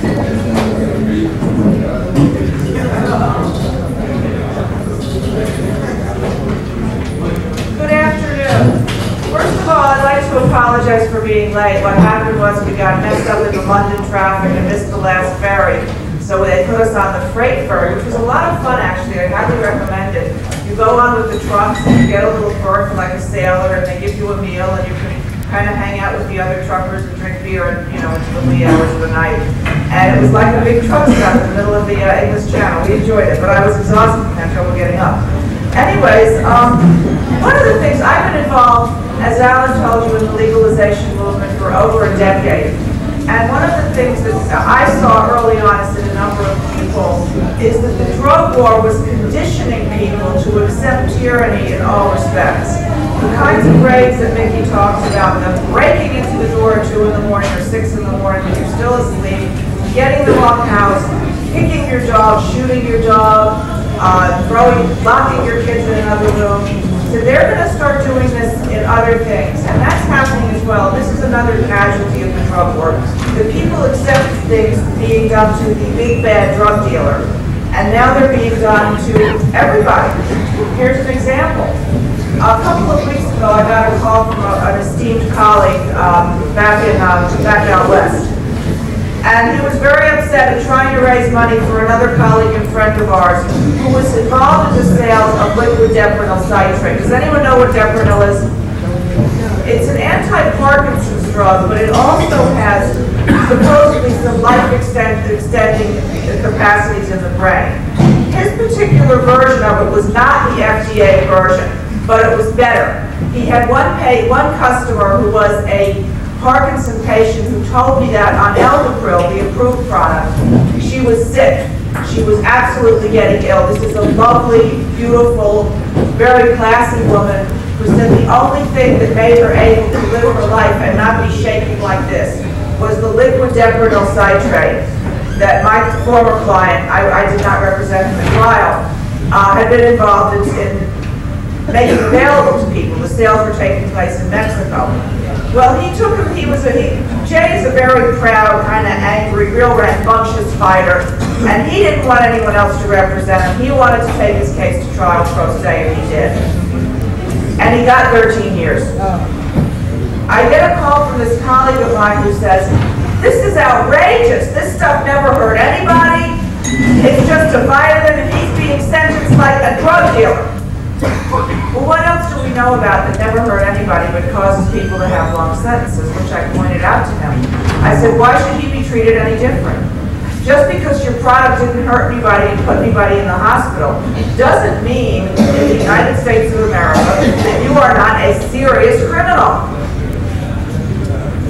Good afternoon. First of all, I'd like to apologize for being late. What happened was we got messed up in the London traffic and missed the last ferry. So they put us on the freight ferry, which was a lot of fun actually. I highly recommend it. You go on with the trunks and you get a little berth like a sailor, and they give you a meal, and you can kind of hang out with the other truckers and drink beer and, you know, into the wee hours of the night. And it was like a big truck stop in the middle of the English Channel. We enjoyed it, but I was exhausted and had trouble getting up. Anyways, one of the things I've been involved, as Alan told you, in the legalization movement for over a decade. And one of the things that I saw early on as in a number of people is that the drug war was conditioning people to accept tyranny in all respects. The kinds of raids that Mickey talks about, them breaking into the door at 2 in the morning or 6 in the morning when you're still asleep, getting the wrong house, kicking your dog, shooting your dog, locking your kids in another room. So they're going to start doing this in other things, and that's happening as well. This is another casualty of the drug war. The people accept things being done to the big bad drug dealer, and now they're being done to everybody. Here's an example. A couple of weeks ago, I got a call from an esteemed colleague back out west. And he was very upset at trying to raise money for another colleague and friend of ours who was involved in the sales of liquid deprenyl citrate. Does anyone know what deprenyl is? It's an anti-Parkinson's drug, but it also has supposedly some life-extending capacities in the brain. His particular version of it was not the FDA version, but it was better. He had one customer who was a Parkinson patient who told me that on Eldepril, the approved product, she was sick. She was absolutely getting ill. This is a lovely, beautiful, very classy woman who said the only thing that made her able to live her life and not be shaking like this was the liquid deprenyl citrate that my former client, I did not represent in the trial, had been involved in making available to people. The sales were taking place in Mexico. Well, he took him, Jay is a very proud, kind of angry, real rambunctious fighter, and he didn't want anyone else to represent him. He wanted to take his case to trial pro se, and he did. And he got 13 years. I get a call from this colleague of mine who says, this is outrageous. This stuff never hurt anybody. It's just a vitamin, and he's being sentenced like a drug dealer. Well, what else do we know about that never hurt anybody but causes people to have long sentences, which I pointed out to him. I said, why should he be treated any different? Just because your product didn't hurt anybody and put anybody in the hospital doesn't mean in the United States of America that you are not a serious criminal.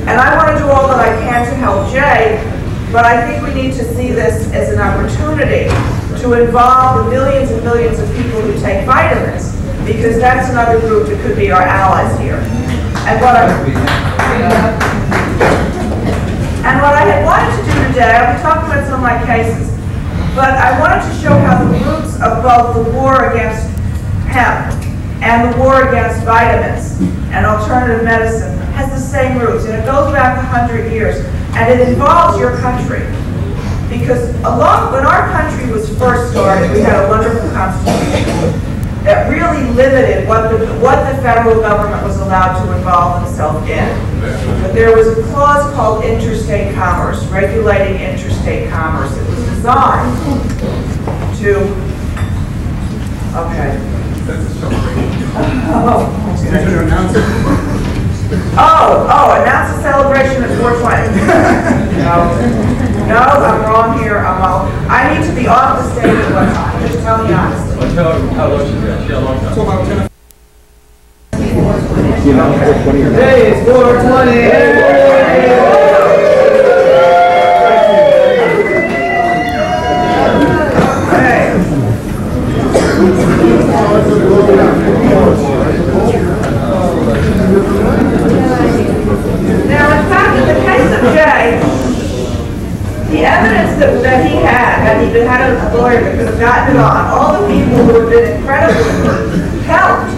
And I want to do all that I can to help Jay, but I think we need to see this as an opportunity to involve the millions and millions of people who take vitamins, because that's another group that could be our allies here. And what I had wanted to do today, I'll be talking about some of my cases, but I wanted to show how the roots of both the war against hemp and the war against vitamins and alternative medicine has the same roots, and it goes back 100 years, and it involves your country. Because when our country was first started, we had a wonderful constitution that really limited what the federal government was allowed to involve itself in. But there was a clause called interstate commerce, regulating interstate commerce. It was designed to, okay. Announce a celebration at 420. No, I'm wrong here. I need to be off the stage at what time? Just tell me honestly. Well, tell her how long she's got. She had a long time. So about 10. Today is 420. Now, in fact, in the case of Jay, the evidence that he had he had a lawyer that could have gotten it on, all the people who have been incredibly helped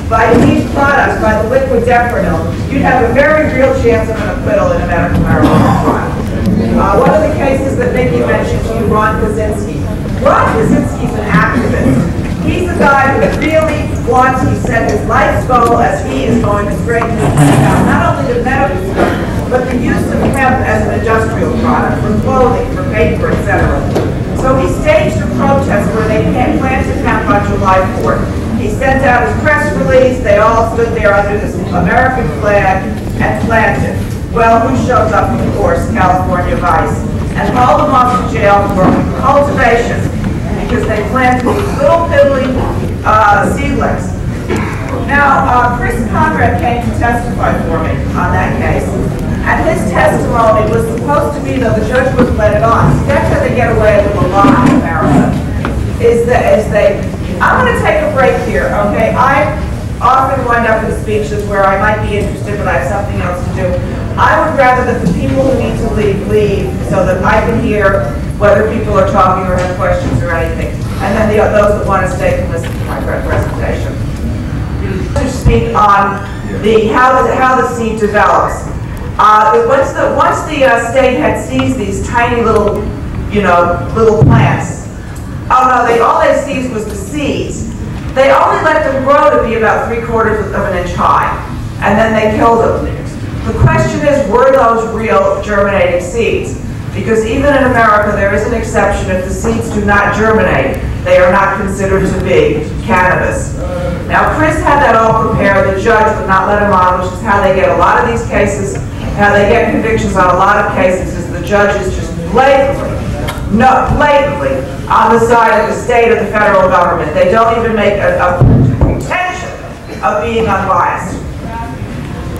by these products, by the liquid deprenyl, you'd have a very real chance of an acquittal in a medical marijuana trial. One of the cases cases that Nikki mentioned to you, Ron Kaczynski. Ron Kaczynski's an activist. He's a guy who really wants, he set his life's goal as he is going to straighten this thing out. Not only the medical stuff, but the use of hemp as an industrial product, for clothing, for paper, etc. So he staged a protest where they planted hemp on July 4th. He sent out his press release, they all stood there under this American flag and planted. Well, who shows up, of course? California Vice. And hauled them off to jail for cultivation, because they planted these little piddly seedlings. Now, Chris Conrad came to testify for me on that case, and his testimony was supposed to be that the judge would let it on. So that's how they get away with a lot in America, I'm going to take a break here, okay? I often wind up in speeches where I might be interested, but I have something else to do. I would rather that the people who need to leave so that I can hear whether people are talking or have questions or anything. And then those that want to stay can listen to my presentation. To speak on how the seed develops. Once the state had seized these tiny little, little plants. Oh no, all they seized was the seeds. They only let them grow to be about 3/4 of an inch high, and then they killed them. The question is, were those real germinating seeds? Because even in America, there is an exception. If the seeds do not germinate, they are not considered to be cannabis. Now, Chris had that all prepared. The judge would not let him on, which is how they get a lot of these cases, how they get convictions on a lot of cases, is the judge is just blatantly on the side of the state or the federal government. They don't even make a pretension of being unbiased.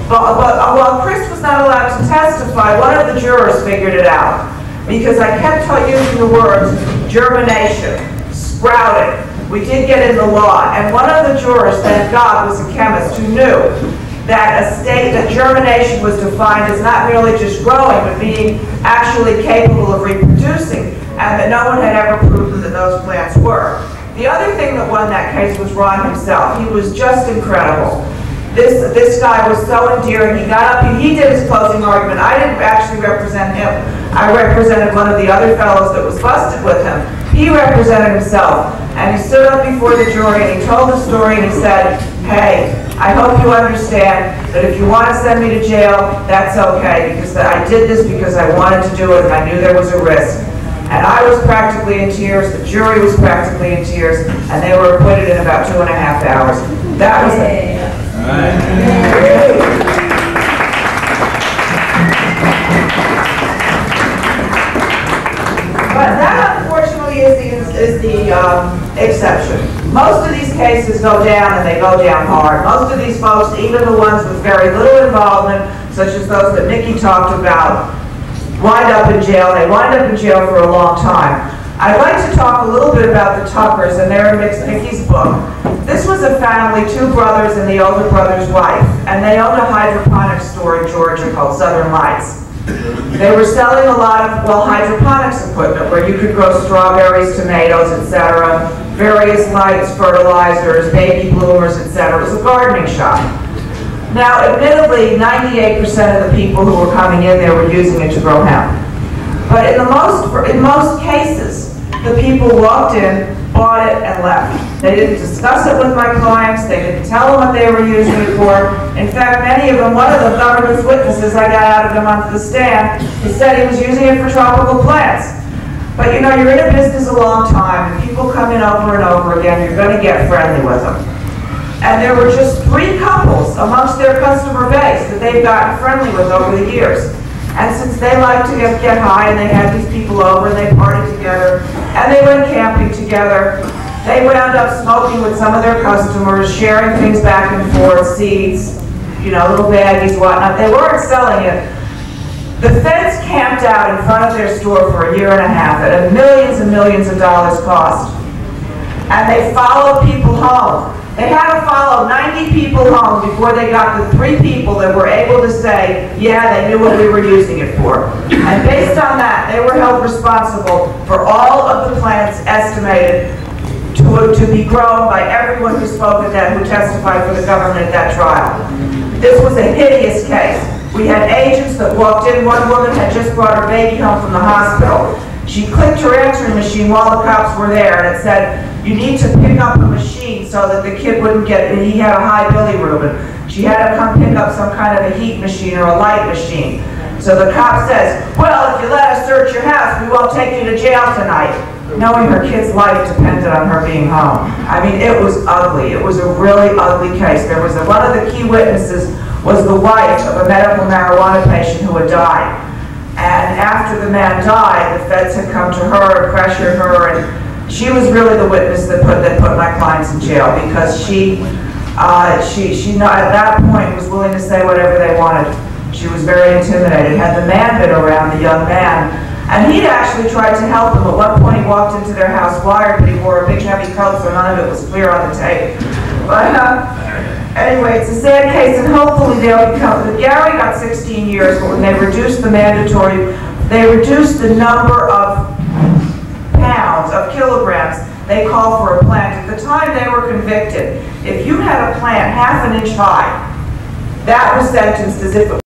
But while Chris was not allowed to testify, one of the jurors figured it out, because I kept using the words germination, sprouting. We did get in the law, and one of the jurors, thank God, was a chemist who knew that germination was defined as not merely just growing, but being actually capable of reproducing, and that no one had ever proven that those plants were. The other thing that won that case was Ron himself. He was just incredible. This guy was so endearing. He got up, he did his closing argument. I didn't actually represent him. I represented one of the other fellows that was busted with him. He represented himself, and he stood up before the jury and he told the story and he said, hey, I hope you understand that if you want to send me to jail, that's okay, because I did this because I wanted to do it and I knew there was a risk. And I was practically in tears, the jury was practically in tears, and they were acquitted in about 2.5 hours. That was it. But that, unfortunately, is the exception. Most of these cases go down, and they go down hard. Most of these folks, even the ones with very little involvement, such as those that Nikki talked about, wind up in jail. They wind up in jail for a long time. I'd like to talk a little bit about the Tuckers and their Nikki's book. This was a family, 2 brothers and the older brother's wife, and they owned a hydroponics store in Georgia called Southern Lights. They were selling a lot of, hydroponics equipment where you could grow strawberries, tomatoes, etc., various lights, fertilizers, baby bloomers, etc. It was a gardening shop. Now, admittedly, 98% of the people who were coming in there were using it to grow hemp. But in most cases, the people walked in, bought it, and left. They didn't discuss it with my clients. They didn't tell them what they were using it for. In fact, many of them, one of the government's witnesses, I got out of him onto the stand, he said he was using it for tropical plants. But you're in a business a long time, and people come in over and over again, you're going to get friendly with them. And there were just 3 couples amongst their customer base that they've gotten friendly with over the years. And since they like to get high, and they had these people over, and they partied together, and they went camping together, they wound up smoking with some of their customers, sharing things back and forth, seeds, little baggies, whatnot. They weren't selling it. The feds camped out in front of their store for 1.5 years at millions and millions of dollars cost. And they followed people home. They had to follow 90 people home before they got the 3 people that were able to say, yeah, they knew what we were using it for. And based on that, they were held responsible for all of the plants estimated to be grown by everyone who spoke at that, who testified for the government at that trial. This was a hideous case. We had agents that walked in. One woman had just brought her baby home from the hospital. She clicked her answering machine while the cops were there, and it said, "You need to pick up a machine so that the kid wouldn't get," and he had a high bilirubin. She had to come pick up some kind of a heat machine or a light machine. So the cop says, "Well, if you let us search your house, we won't take you to jail tonight," knowing her kid's life depended on her being home. I mean, it was ugly. It was a really ugly case. There was one of the key witnesses was the wife of a medical marijuana patient who had died. And after the man died, the feds had come to her and pressured her, and she was really the witness that put my clients in jail, because she at that point was willing to say whatever they wanted. She was very intimidated. Had the man been around, the young man, and he'd actually tried to help him. At one point he walked into their house wired, but he wore a big heavy coat, so none of it was clear on the tape. But anyway, it's a sad case, and hopefully they'll become, Gary got 16 years, but when they reduced the mandatory, they reduced the number of pounds, of kilograms, they call for a plant. At the time they were convicted, if you had a plant half an inch high, that was sentenced as if it